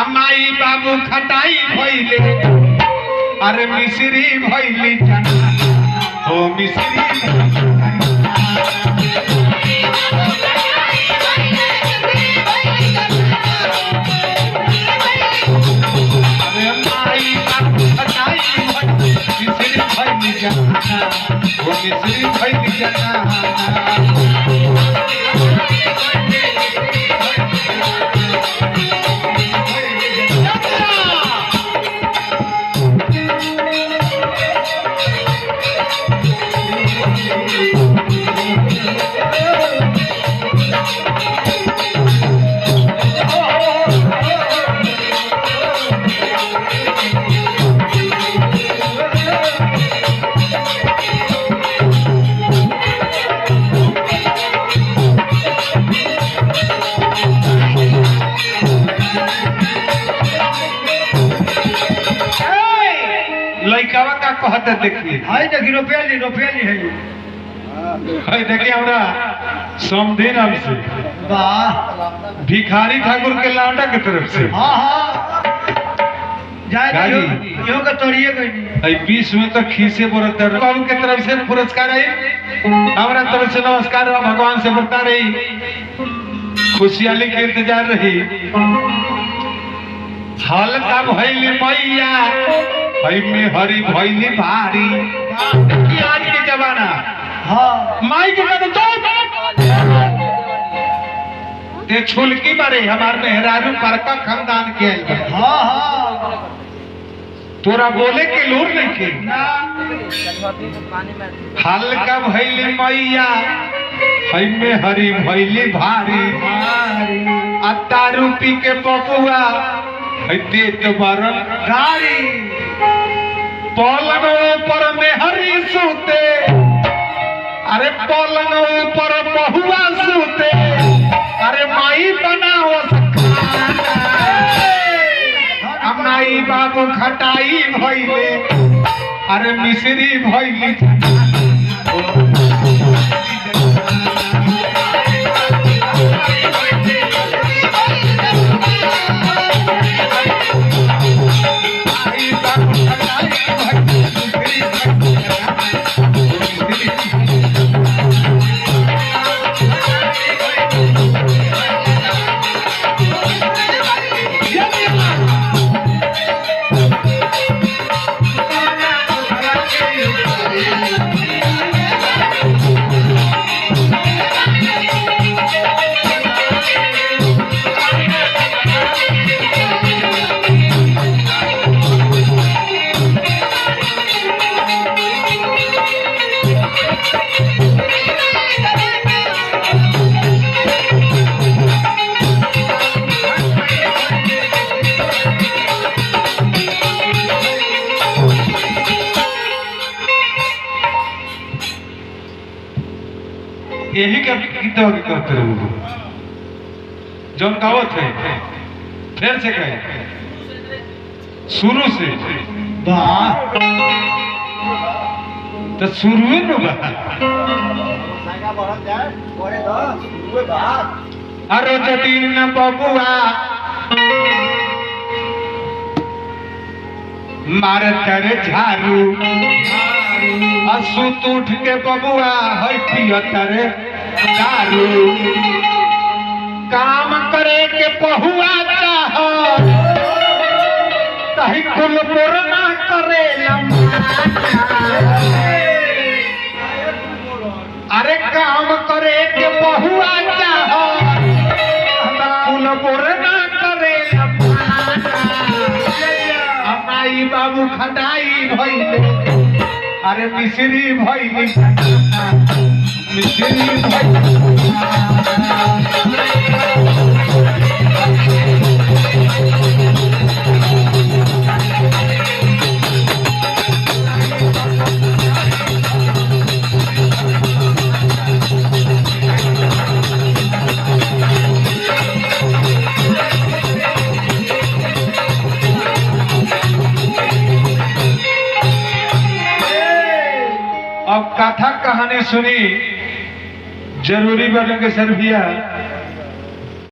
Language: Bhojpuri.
अम्माई बाबू खटाई भइले अरे मिश्री भइली ओ मिश्री अरे अम्माई बाबू खटाई मिश्री भइली ओ मिश्री भइली लइकावा का कहते देखिए हाय देखी रुपया ली है हाय देखिए हमरा समधीन हमसे वाह भिखारी ठाकुर के लावटा के तरफ से हाँ हाँ जाएगा यो का तोड़िए गई आई 20 में तो खीसे बरत बाबू के तरफ से पुरस्कार आई हमरा तरफ से नमस्कार भगवान से बता रही खुशहाली के इंतजार रही हाल का भइली मैया भाई में हरी भइली भारी ये आज के जमाना हाँ माई के कहते ते छुलकी मारे हमार मेहरारू पर का खानदान के हाँ हाँ तोरा बोले के लूर नहीं के हल्का भइली मैया हई में हरी भइली भारी अत्ता रूपी के पपुआ हई देत बरन गाड़ी पलंग ऊपर में हरी सूते अरे पलंग ऊपर बहुआ सूते अरे माई बनाओ अम्माई बाबू खटाई भइले अरे मिश्री भइली यही का गीतवा के कहते रहो जौन गावत है फिर से कहे शुरू से वाह तो शुरू न अरे जटीन न बबुआ मार तर झारू असुत उठ के बबुआ है पियतर दारू काम करे के पहुआ चाह कहीं कुल पुरना करे अरे काम करे के पहुआ चाह कुल पुरना करे अम्माई बाबू खटाई भइले अरे मिश्री भइली मिश्री अब कथा कहानी सुनी जरूरी बने के सर भैया